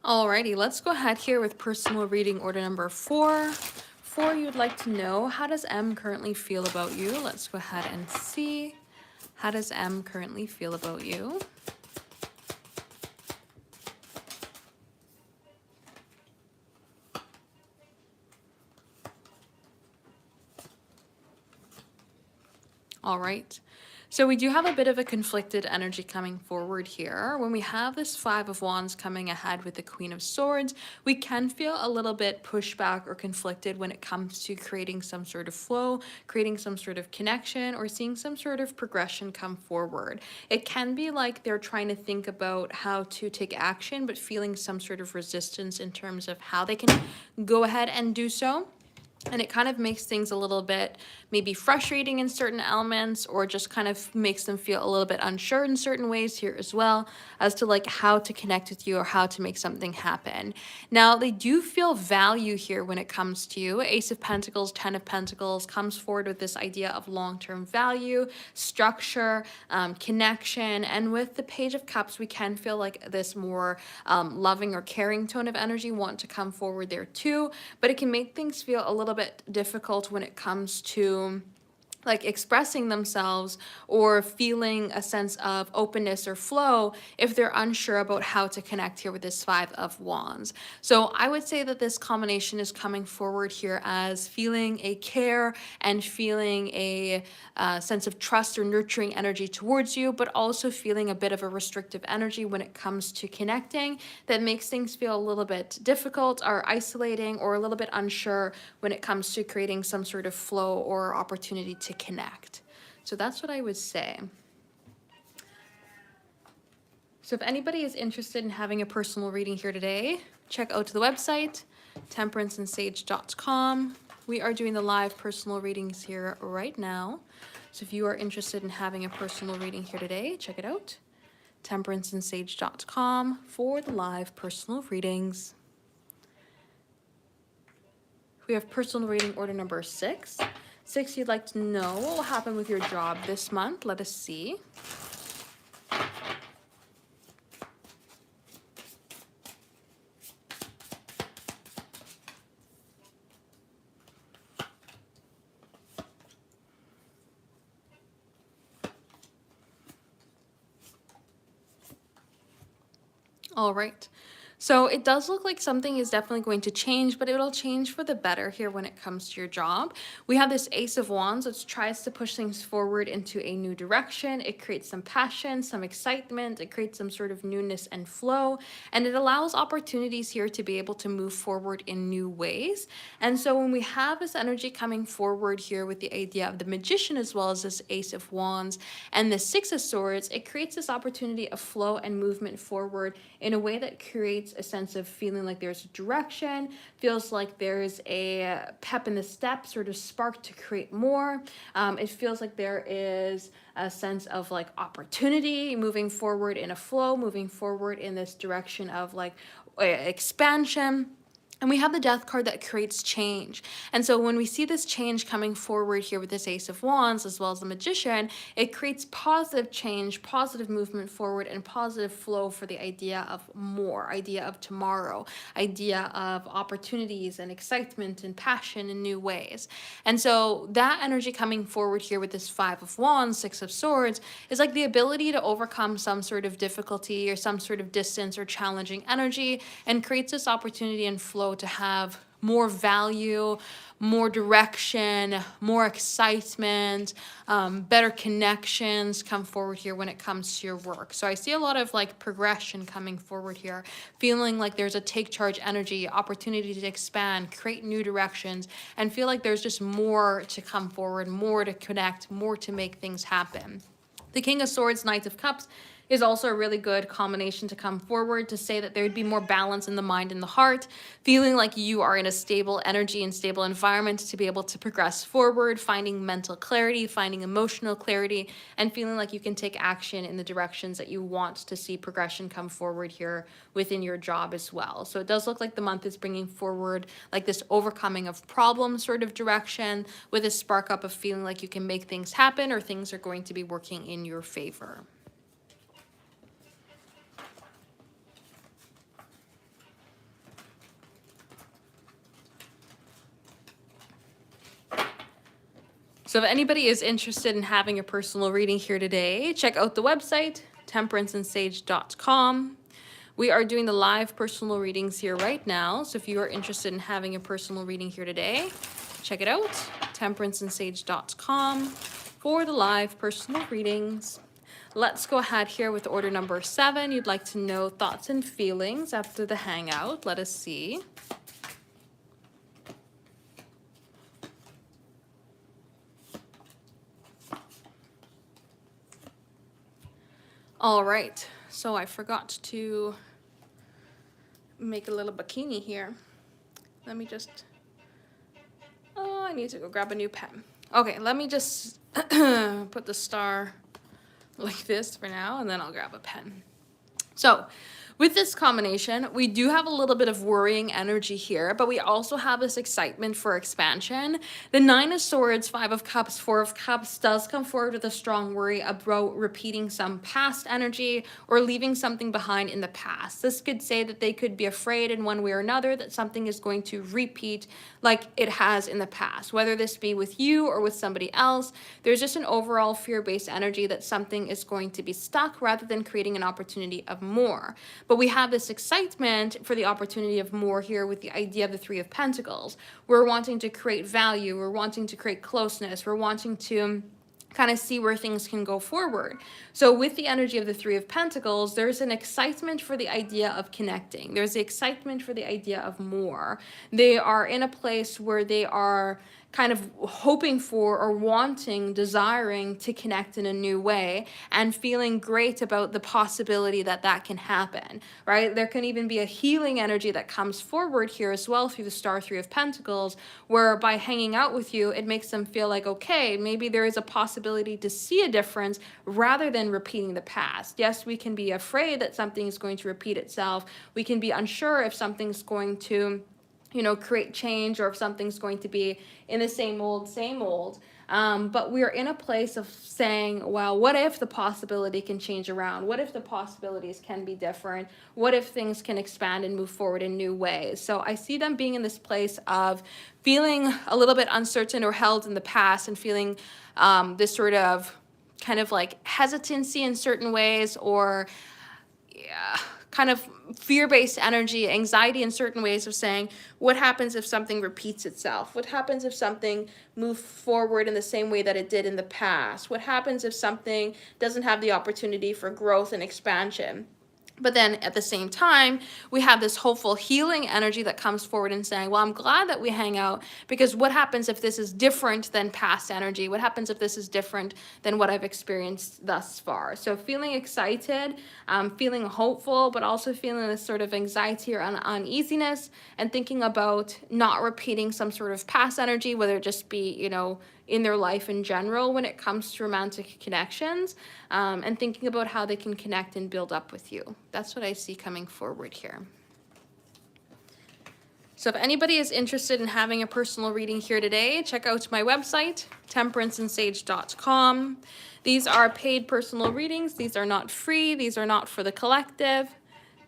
Alrighty, let's go ahead here with personal reading order number 4. 4, you'd like to know, how does M currently feel about you? Let's go ahead and see. How does M currently feel about you? All right. So we do have a bit of a conflicted energy coming forward here. When we have this Five of Wands coming ahead with the Queen of Swords, we can feel a little bit pushback or conflicted when it comes to creating some sort of flow, creating some sort of connection, or seeing some sort of progression come forward. It can be like they're trying to think about how to take action, but feeling some sort of resistance in terms of how they can go ahead and do so. And it kind of makes things a little bit maybe frustrating in certain elements, or just kind of makes them feel a little bit unsure in certain ways here as well, as to like how to connect with you or how to make something happen. Now, they do feel value here when it comes to you. Ace of Pentacles, 10 of Pentacles comes forward with this idea of long-term value, structure, connection. And with the Page of Cups, we can feel like this more loving or caring tone of energy want to come forward there too. But it can make things feel a little bit difficult when it comes to like expressing themselves or feeling a sense of openness or flow if they're unsure about how to connect here with this Five of Wands. So I would say that this combination is coming forward here as feeling a care and feeling a sense of trust or nurturing energy towards you, but also feeling a bit of a restrictive energy when it comes to connecting that makes things feel a little bit difficult or isolating or a little bit unsure when it comes to creating some sort of flow or opportunity to connect. So that's what I would say. So if anybody is interested in having a personal reading here today, check out the website, temperanceandsage.com. We are doing the live personal readings here right now. So if you are interested in having a personal reading here today, check it out, temperanceandsage.com, for the live personal readings. We have personal reading order number 6. 6, you'd like to know what will happen with your job this month. Let us see. All right. So it does look like something is definitely going to change, but it'll change for the better here when it comes to your job. We have this Ace of Wands, which tries to push things forward into a new direction. It creates some passion, some excitement. It creates some sort of newness and flow, and it allows opportunities here to be able to move forward in new ways. And so when we have this energy coming forward here with the idea of the Magician, as well as this Ace of Wands and the Six of Swords, it creates this opportunity of flow and movement forward in a way that creates a sense of feeling like there's a direction, feels like there's a pep in the step, sort of spark to create more. It feels like there is a sense of like opportunity moving forward in a flow, moving forward in this direction of like expansion. And we have the Death card that creates change. And so when we see this change coming forward here with this Ace of Wands, as well as the Magician, it creates positive change, positive movement forward, and positive flow for the idea of more, idea of tomorrow, idea of opportunities and excitement and passion in new ways. And so that energy coming forward here with this Five of Wands, Six of Swords, is like the ability to overcome some sort of difficulty or some sort of distance or challenging energy, and creates this opportunity and flow to have more value, more direction, more excitement, better connections come forward here when it comes to your work. So I see a lot of like progression coming forward here, feeling like there's a take charge energy, opportunity to expand, create new directions, and feel like there's just more to come forward, more to connect, more to make things happen. The King of Swords, Knight of Cups, is also a really good combination to come forward to say that there would be more balance in the mind and the heart, feeling like you are in a stable energy and stable environment to be able to progress forward, finding mental clarity, finding emotional clarity, and feeling like you can take action in the directions that you want to see progression come forward here within your job as well. So it does look like the month is bringing forward like this overcoming of problems sort of direction, with a spark up of feeling like you can make things happen or things are going to be working in your favor. So if anybody is interested in having a personal reading here today, check out the website, temperanceandsage.com. We are doing the live personal readings here right now. So if you are interested in having a personal reading here today, check it out, temperanceandsage.com for the live personal readings. Let's go ahead here with order number 7. You'd like to know thoughts and feelings after the hangout. Let us see. All right, so I forgot to make a little bikini here. Let me just, oh, I need to go grab a new pen. Okay, let me just put the star like this for now, and then I'll grab a pen. So with this combination, we do have a little bit of worrying energy here, but we also have this excitement for expansion. The 9 of Swords, 5 of Cups, 4 of Cups does come forward with a strong worry about repeating some past energy or leaving something behind in the past. This could say that they could be afraid in one way or another that something is going to repeat like it has in the past, whether this be with you or with somebody else. There's just an overall fear-based energy that something is going to be stuck rather than creating an opportunity of more. But we have this excitement for the opportunity of more here with the idea of the 3 of Pentacles. We're wanting to create value. We're wanting to create closeness. We're wanting to kind of see where things can go forward. So with the energy of the 3 of Pentacles, there's an excitement for the idea of connecting. There's the excitement for the idea of more. They are in a place where they are kind of hoping for or wanting, desiring to connect in a new way and feeling great about the possibility that that can happen, right? There can even be a healing energy that comes forward here as well through the Star 3 of Pentacles, where by hanging out with you, it makes them feel like, okay, maybe there is a possibility to see a difference rather than repeating the past. Yes, we can be afraid that something is going to repeat itself. We can be unsure if something's going to create change or if something's going to be in the same old. But we're in a place of saying, well, what if the possibility can change around? What if the possibilities can be different? What if things can expand and move forward in new ways? So I see them being in this place of feeling a little bit uncertain or held in the past and feeling this sort of kind of like hesitancy in certain ways, or kind of fear-based energy, anxiety in certain ways of saying, what happens if something repeats itself? What happens if something moves forward in the same way that it did in the past? What happens if something doesn't have the opportunity for growth and expansion? But then at the same time, we have this hopeful healing energy that comes forward and saying, well, I'm glad that we hang out, because what happens if this is different than past energy? What happens if this is different than what I've experienced thus far? So feeling excited, feeling hopeful, but also feeling this sort of anxiety or uneasiness, and thinking about not repeating some sort of past energy, whether it just be, in their life in general when it comes to romantic connections, and thinking about how they can connect and build up with you. That's what I see coming forward here. So if anybody is interested in having a personal reading here today, check out my website, temperanceandsage.com. These are paid personal readings. These are not free. These are not for the collective.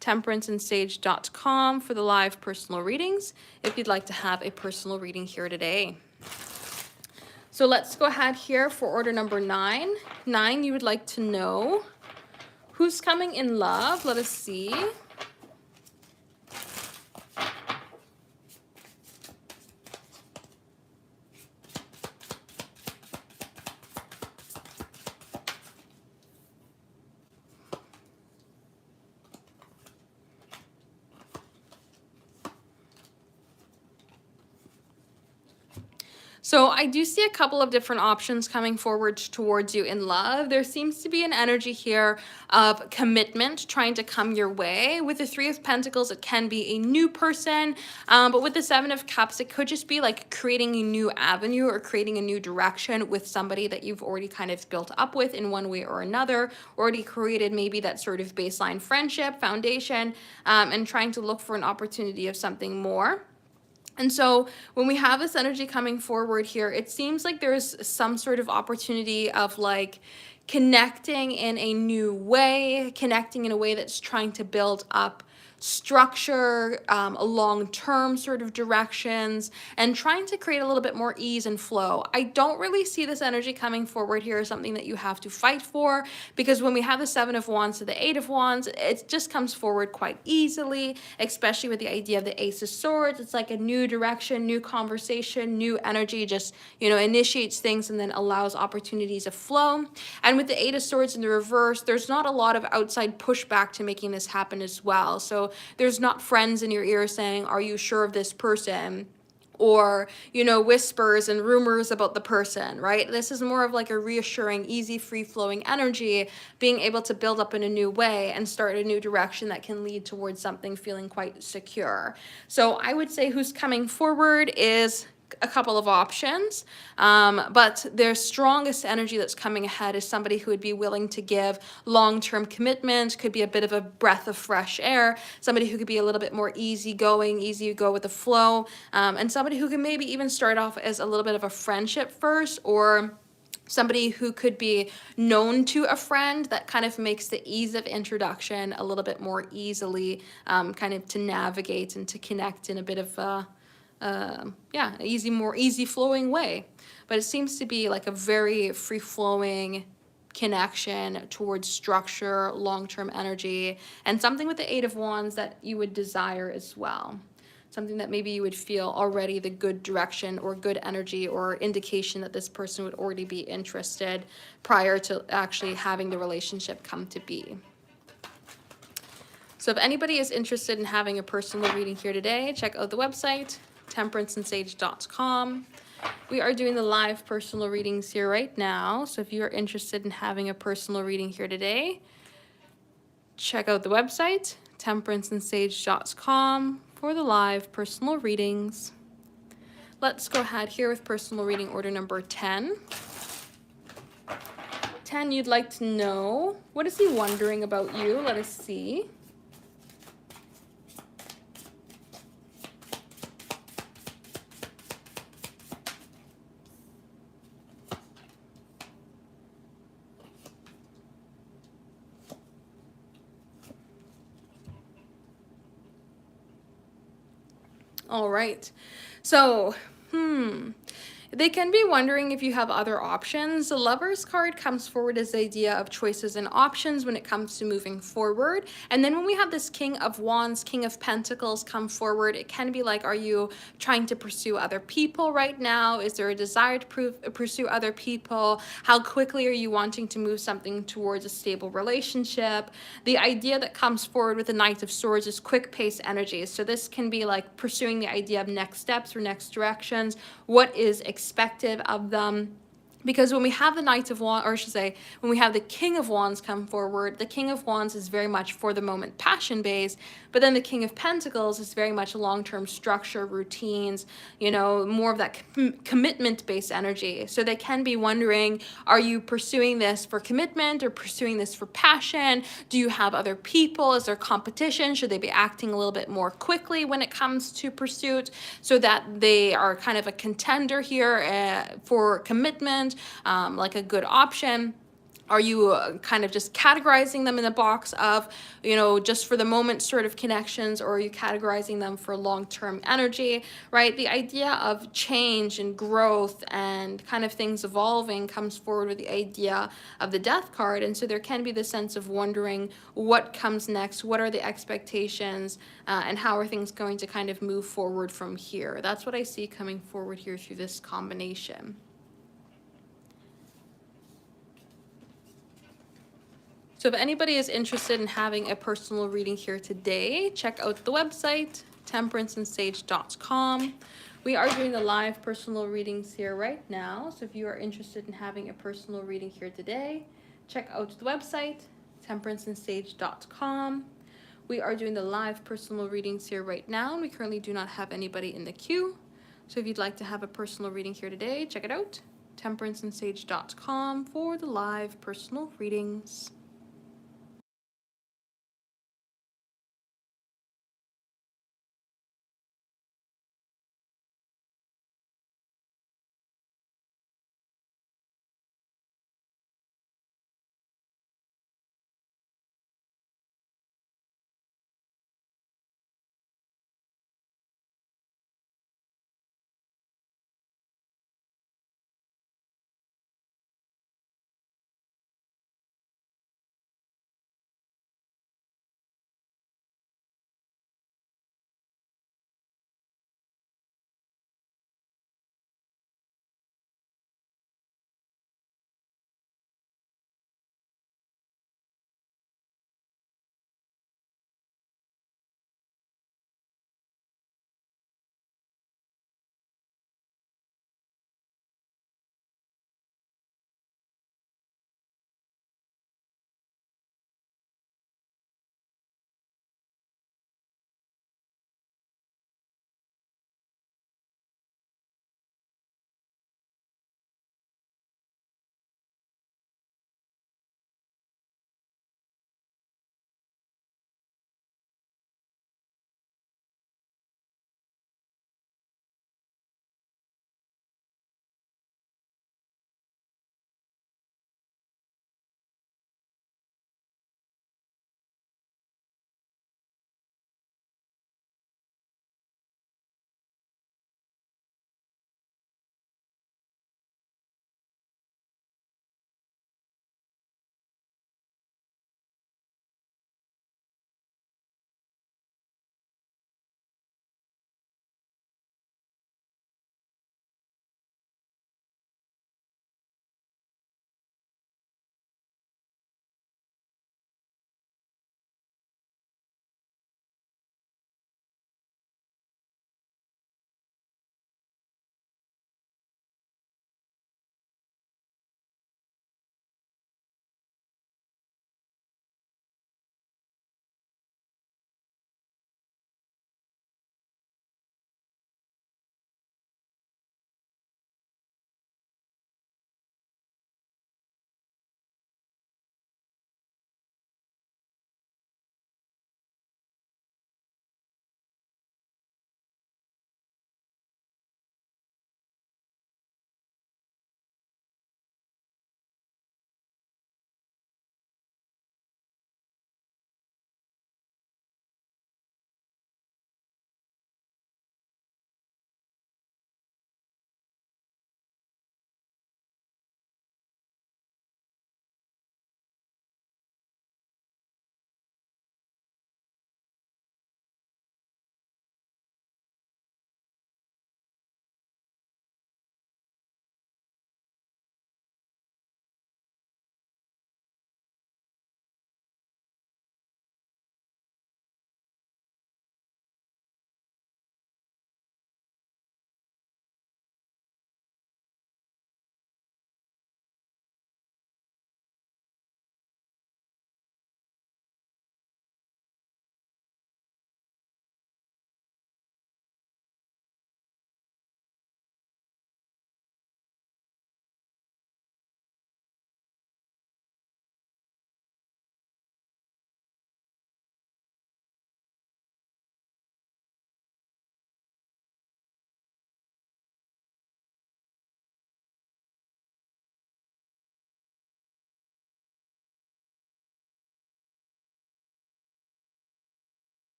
temperanceandsage.com for the live personal readings if you'd like to have a personal reading here today. So let's go ahead here for order number 9. 9, you would like to know who's coming in love. Let us see. So I do see a couple of different options coming forward towards you in love. There seems to be an energy here of commitment trying to come your way. With the 3 of Pentacles, it can be a new person, but with the 7 of Cups, it could just be like creating a new avenue or creating a new direction with somebody that you've already kind of built up with in one way or another, already created maybe that sort of baseline friendship, foundation, and trying to look for an opportunity of something more. And so when we have this energy coming forward here, it seems like there's some sort of opportunity of like connecting in a new way, connecting in a way that's trying to build up structure, long-term sort of directions, and trying to create a little bit more ease and flow. I don't really see this energy coming forward here as something that you have to fight for, because when we have the Seven of Wands to the Eight of Wands, it just comes forward quite easily, especially with the idea of the Ace of Swords. It's like a new direction, new conversation, new energy, just, initiates things and then allows opportunities to flow. And with the Eight of Swords in the reverse, there's not a lot of outside pushback to making this happen as well. So there's not friends in your ear saying, are you sure of this person? Or, whispers and rumors about the person, right? This is more of like a reassuring, easy, free-flowing energy, being able to build up in a new way and start a new direction that can lead towards something feeling quite secure. So I would say who's coming forward is a couple of options, but their strongest energy that's coming ahead is somebody who would be willing to give long-term commitment, could be a bit of a breath of fresh air, somebody who could be a little bit more easygoing, easy to go with the flow, and somebody who can maybe even start off as a little bit of a friendship first, or somebody who could be known to a friend that kind of makes the ease of introduction a little bit more easily, kind of to navigate and to connect in a bit of more easy flowing way. But it seems to be like a very free flowing connection towards structure, long-term energy, and something with the Eight of Wands that you would desire as well. Something that maybe you would feel already the good direction or good energy or indication that this person would already be interested prior to actually having the relationship come to be. So if anybody is interested in having a personal reading here today, check out the website, temperanceandsage.com. We are doing the live personal readings here right now. So if you are interested in having a personal reading here today, check out the website, temperanceandsage.com, for the live personal readings. Let's go ahead here with personal reading order number 10. 10, you'd like to know, what is he wondering about you? Let us see. All right. So, they can be wondering if you have other options. The Lover's card comes forward as the idea of choices and options when it comes to moving forward. And then when we have this King of Wands, King of Pentacles come forward, it can be like, are you trying to pursue other people right now? Is there a desire to pursue other people? How quickly are you wanting to move something towards a stable relationship? The idea that comes forward with the Knight of Swords is quick-paced energies. So this can be like pursuing the idea of next steps or next directions. What is expected of them? Because when we have the Knight of Wands, or I should say, when we have the King of Wands come forward, the King of Wands is very much for the moment passion-based, but then the King of Pentacles is very much long-term structure, routines, more of that commitment-based energy. So they can be wondering, are you pursuing this for commitment or pursuing this for passion? Do you have other people? Is there competition? Should they be acting a little bit more quickly when it comes to pursuit so that they are kind of a contender here for commitment? Like a good option? Are you kind of just categorizing them in the box of, just for the moment sort of connections, or are you categorizing them for long-term energy, right? The idea of change and growth and kind of things evolving comes forward with the idea of the Death card. And so there can be the sense of wondering what comes next, what are the expectations, and how are things going to kind of move forward from here. That's what I see coming forward here through this combination. So if anybody is interested in having a personal reading here today, check out the website, temperanceandsage.com. We are doing the live personal readings here right now. So if you are interested in having a personal reading here today, check out the website, temperanceandsage.com. We are doing the live personal readings here right now. We currently do not have anybody in the queue. So if you'd like to have a personal reading here today, check it out, temperanceandsage.com, for the live personal readings.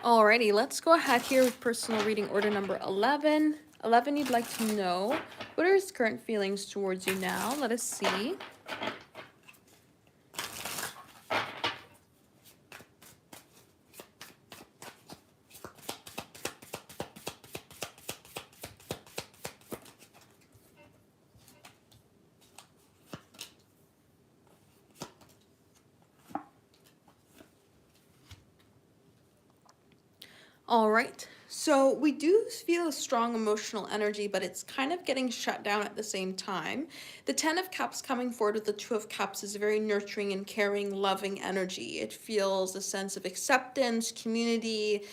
Alrighty, let's go ahead here with personal reading order number 11. 11, you'd like to know, what are his current feelings towards you now? Let us see. All right. So we do feel a strong emotional energy, but it's kind of getting shut down at the same time. The Ten of Cups coming forward with the Two of Cups is a very nurturing and caring, loving energy. It feels a sense of acceptance, community,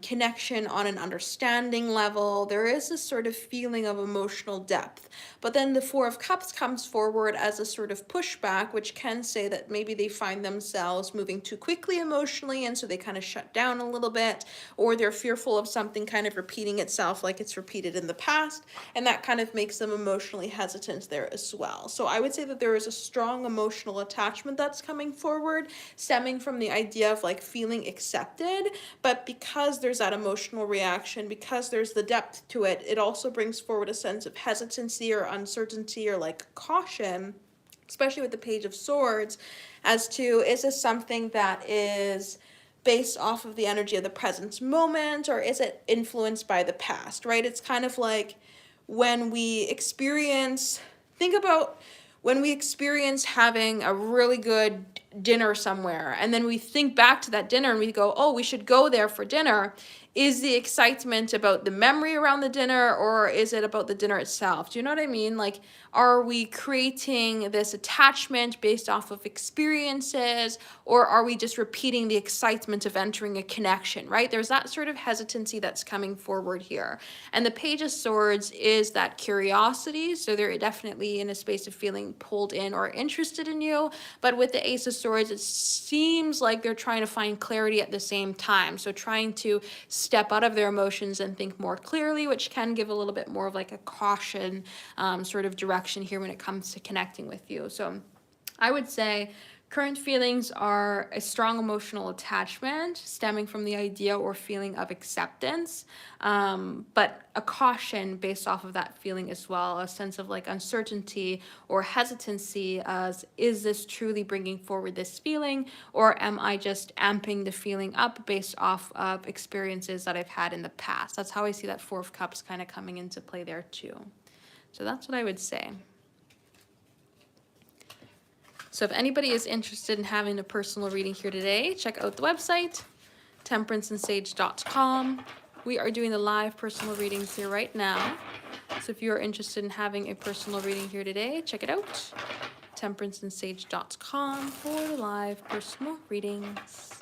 connection on an understanding level. There is this sort of feeling of emotional depth. But then the Four of Cups comes forward as a sort of pushback, which can say that maybe they find themselves moving too quickly emotionally, and so they kind of shut down a little bit, or they're fearful of something kind of repeating itself like it's repeated in the past, and that kind of makes them emotionally hesitant there as well. So I would say that there is a strong emotional attachment that's coming forward, stemming from the idea of like feeling accepted, but because there's that emotional reaction, because there's the depth to it, it also brings forward a sense of hesitancy or uncertainty or like caution, especially with the Page of Swords, as to, is this something that is based off of the energy of the present moment, or is it influenced by the past, right? It's kind of like when we experience, think about when we experience having a really good dinner somewhere, and then we think back to that dinner and we go, oh, we should go there for dinner. Is the excitement about the memory around the dinner, or is it about the dinner itself? Do you know what I mean? Like, are we creating this attachment based off of experiences, or are we just repeating the excitement of entering a connection, right? There's that sort of hesitancy that's coming forward here. And the Page of Swords is that curiosity, so they're definitely in a space of feeling pulled in or interested in you. But with the Ace of Swords, it seems like they're trying to find clarity at the same time. So trying to step out of their emotions and think more clearly, which can give a little bit more of like a caution sort of direction here when it comes to connecting with you. So I would say current feelings are a strong emotional attachment stemming from the idea or feeling of acceptance, but a caution based off of that feeling as well, a sense of like uncertainty or hesitancy as, is this truly bringing forward this feeling, or am I just amping the feeling up based off of experiences that I've had in the past? That's how I see that Four of Cups kind of coming into play there too. So that's what I would say. So if anybody is interested in having a personal reading here today, check out the website, temperanceandsage.com. We are doing the live personal readings here right now. So if you are interested in having a personal reading here today, check it out, temperanceandsage.com for the live personal readings.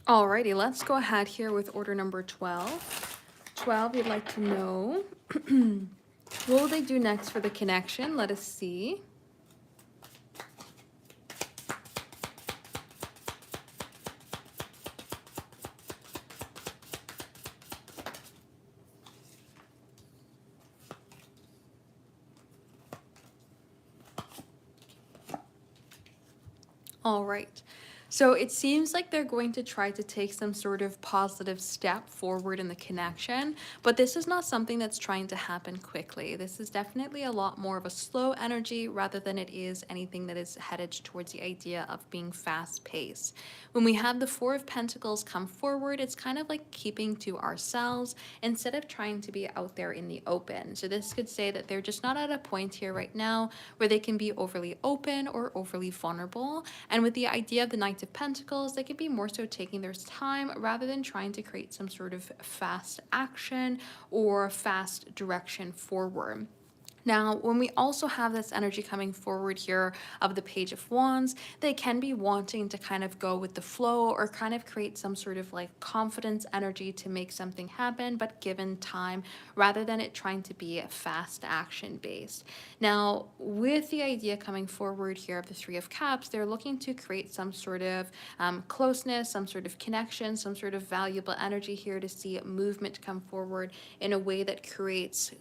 Alrighty, let's go ahead here with order number 12. 12, you'd like to know what will they do next for the connection? Let us see. All right. So it seems like they're going to try to take some sort of positive step forward in the connection, but this is not something that's trying to happen quickly. This is definitely a lot more of a slow energy rather than it is anything that is headed towards the idea of being fast paced. When we have the Four of Pentacles come forward, it's kind of like keeping to ourselves instead of trying to be out there in the open. So this could say that they're just not at a point here right now where they can be overly open or overly vulnerable. And with the idea of the Knight of Pentacles, they could be more so taking their time rather than trying to create some sort of fast action or fast direction forward. Now, when we also have this energy coming forward here of the Page of Wands, they can be wanting to kind of go with the flow or kind of create some sort of like confidence energy to make something happen, but given time, rather than it trying to be fast action based. Now, with the idea coming forward here of the Three of Cups, they're looking to create some sort of closeness, some sort of connection, some sort of valuable energy here to see movement come forward in a way that creates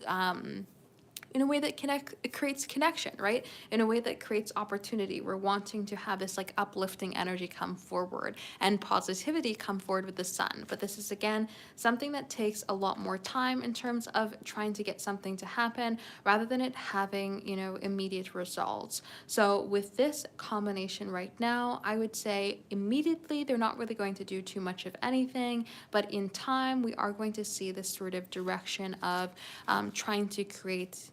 creates connection, right? In a way that creates opportunity. We're wanting to have this like uplifting energy come forward and positivity come forward with the sun. But this is again something that takes a lot more time in terms of trying to get something to happen rather than it having, immediate results. So with this combination right now, I would say immediately they're not really going to do too much of anything, but in time we are going to see this sort of direction of trying to create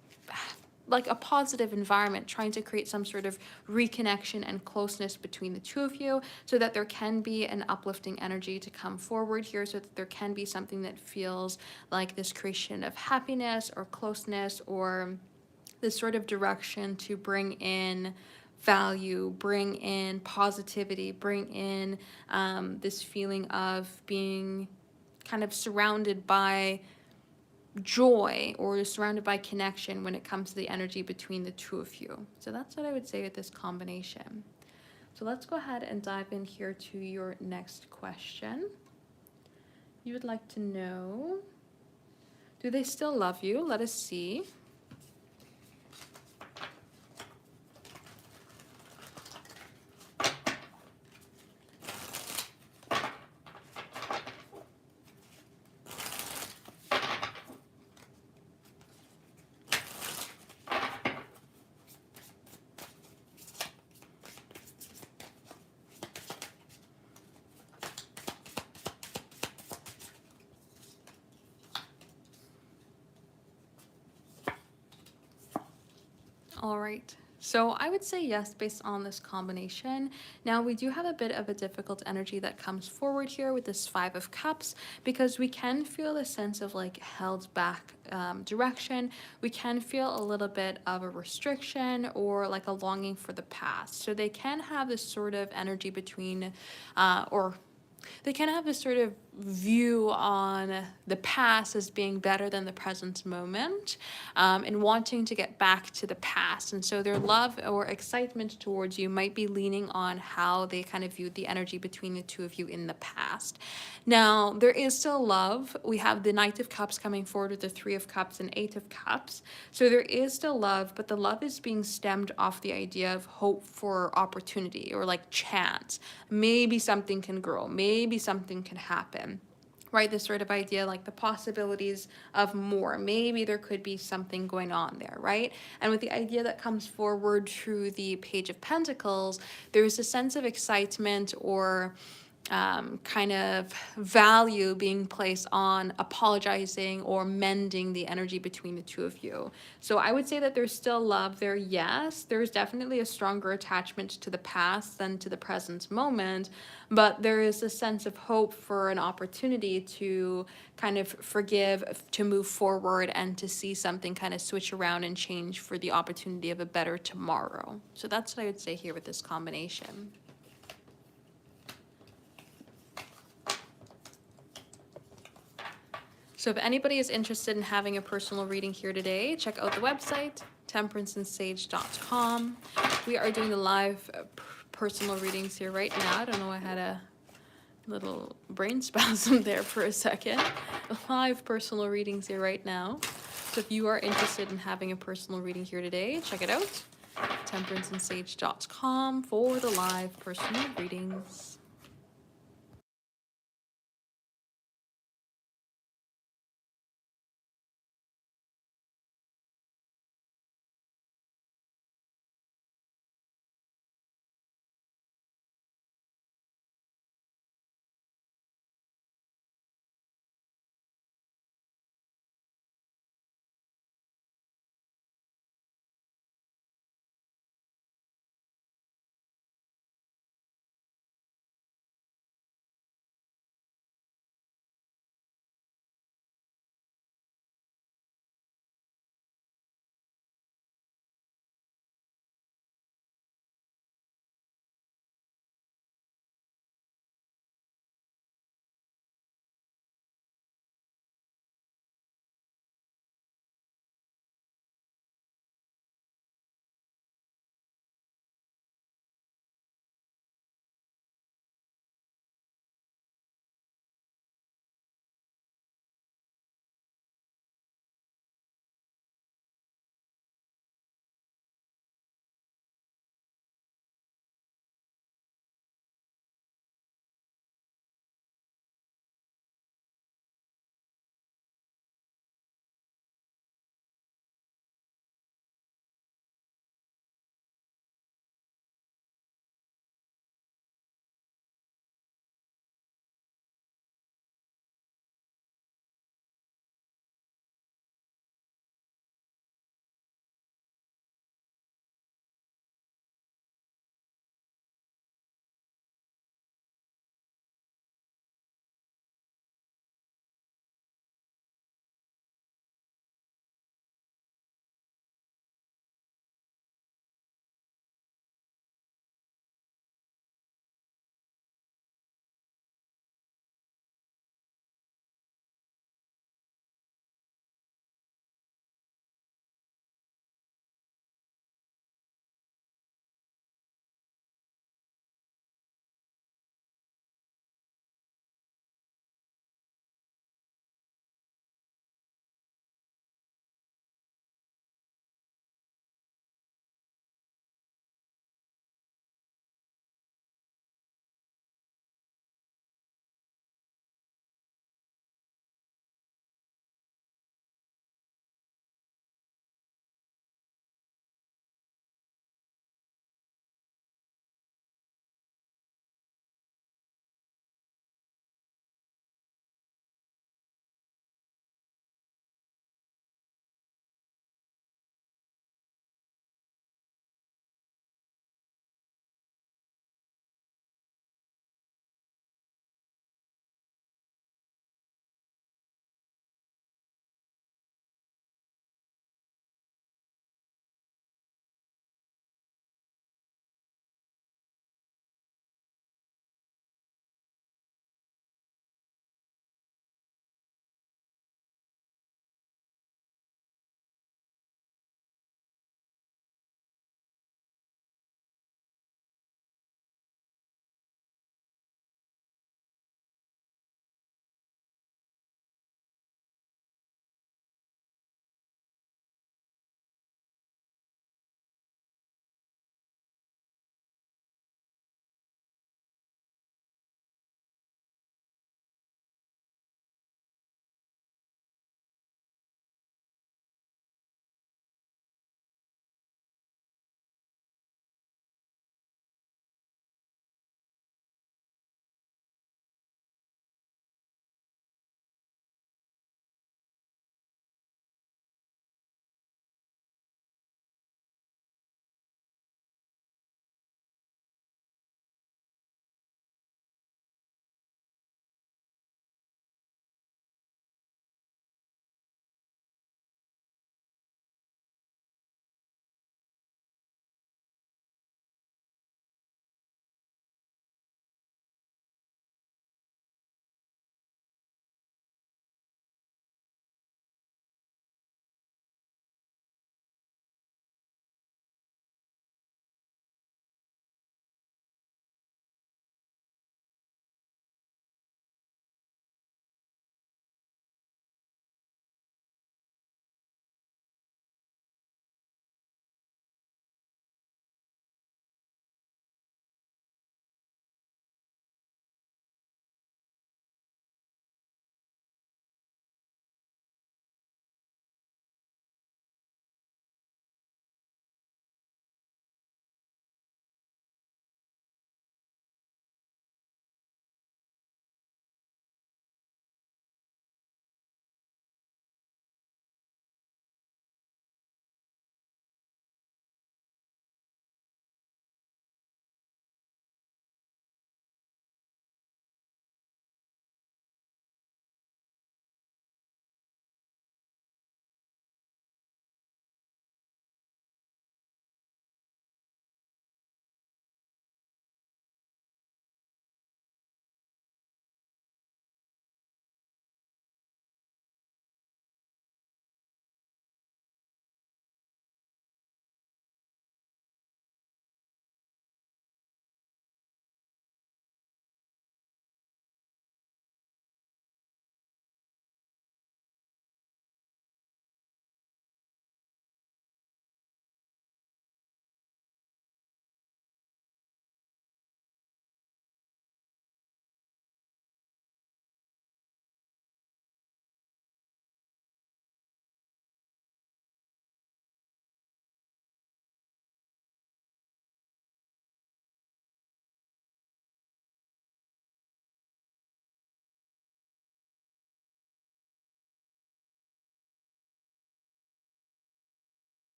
like a positive environment, trying to create some sort of reconnection and closeness between the two of you so that there can be an uplifting energy to come forward here, so that there can be something that feels like this creation of happiness or closeness or this sort of direction to bring in value, bring in positivity, bring in this feeling of being kind of surrounded by joy or surrounded by connection when it comes to the energy between the two of you. So that's what I would say with this combination. So let's go ahead and dive in here to your next question. You would like to know, do they still love you? Let us see. All right. So I would say yes, based on this combination. Now we do have a bit of a difficult energy that comes forward here with this Five of Cups, because we can feel a sense of like held back direction. We can feel a little bit of a restriction or like a longing for the past. So they can have this sort of energy between or they can have this sort of view on the past as being better than the present moment, and wanting to get back to the past. And so their love or excitement towards you might be leaning on how they kind of viewed the energy between the two of you in the past. Now, there is still love. We have the Knight of Cups coming forward with the Three of Cups and Eight of Cups. So there is still love, but the love is being stemmed off the idea of hope for opportunity or like chance. Maybe something can grow. Maybe something can happen. Right, this sort of idea, like the possibilities of more. Maybe there could be something going on there, right? And with the idea that comes forward through the Page of Pentacles, there's a sense of excitement or kind of value being placed on apologizing or mending the energy between the two of you. So I would say that there's still love there, yes. There's definitely a stronger attachment to the past than to the present moment, but there is a sense of hope for an opportunity to kind of forgive, to move forward, and to see something kind of switch around and change for the opportunity of a better tomorrow. So that's what I would say here with this combination. So if anybody is interested in having a personal reading here today, check out the website, temperanceandsage.com. We are doing the live personal readings here right now. I don't know, I had a little brain spasm there for a second. Live personal readings here right now. So if you are interested in having a personal reading here today, check it out, temperanceandsage.com for the live personal readings.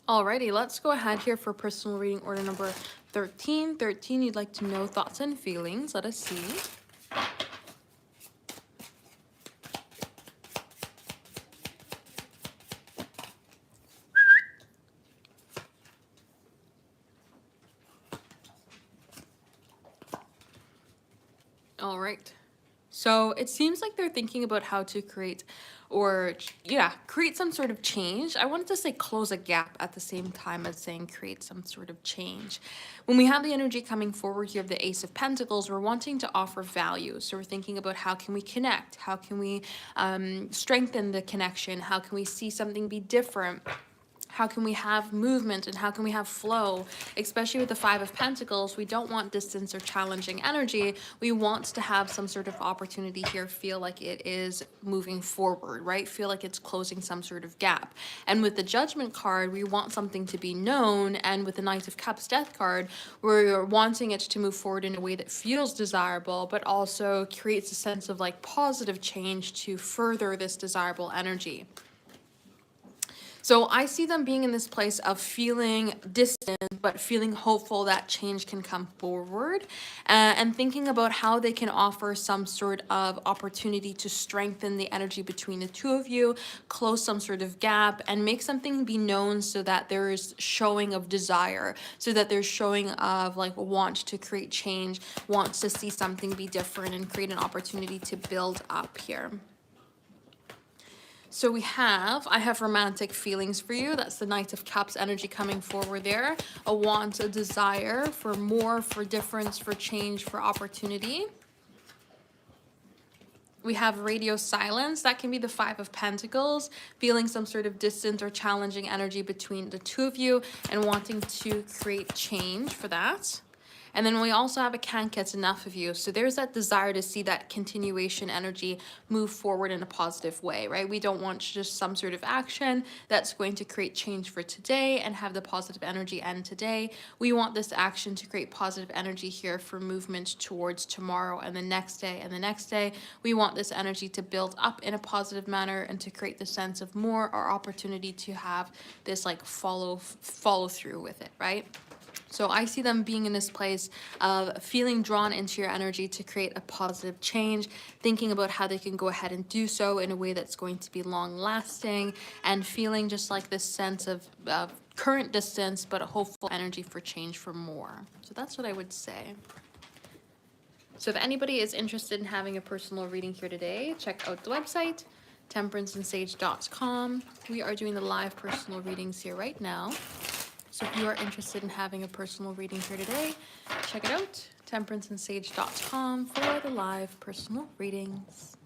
Alrighty, let's go ahead here for personal reading order number 13. 13, you'd like to know thoughts and feelings. Let us see. All right. So it seems like they're thinking about how to create or, yeah, create some sort of change. I wanted to say close a gap at the same time as saying create some sort of change. When we have the energy coming forward here of the Ace of Pentacles, we're wanting to offer value. So we're thinking about how can we connect? How can we strengthen the connection? How can we see something be different? How can we have movement and how can we have flow? Especially with the Five of Pentacles, we don't want distance or challenging energy. We want to have some sort of opportunity here, feel like it is moving forward, right? Feel like it's closing some sort of gap. And with the Judgment card, we want something to be known. And with the Knight of Cups Death card, we're wanting it to move forward in a way that feels desirable, but also creates a sense of like positive change to further this desirable energy. So I see them being in this place of feeling distant, but feeling hopeful that change can come forward, and thinking about how they can offer some sort of opportunity to strengthen the energy between the two of you, close some sort of gap, and make something be known so that there is showing of desire, so that there's showing of like want to create change, wants to see something be different and create an opportunity to build up here. So I have romantic feelings for you. That's the Knight of Cups energy coming forward there. A want, a desire for more, for difference, for change, for opportunity. We have radio silence. That can be the Five of Pentacles, feeling some sort of distant or challenging energy between the two of you and wanting to create change for that. And then we also have a can't get enough of you. So there's that desire to see that continuation energy move forward in a positive way, right? We don't want just some sort of action that's going to create change for today and have the positive energy end today. We want this action to create positive energy here for movement towards tomorrow and the next day and the next day. We want this energy to build up in a positive manner and to create the sense of more or opportunity to have this like follow through with it, right? So I see them being in this place of feeling drawn into your energy to create a positive change, thinking about how they can go ahead and do so in a way that's going to be long lasting, and feeling just like this sense of current distance, but a hopeful energy for change for more. So that's what I would say. So if anybody is interested in having a personal reading here today, check out the website, temperanceandsage.com. We are doing the live personal readings here right now. So if you are interested in having a personal reading here today, check it out, temperanceandsage.com for the live personal readings.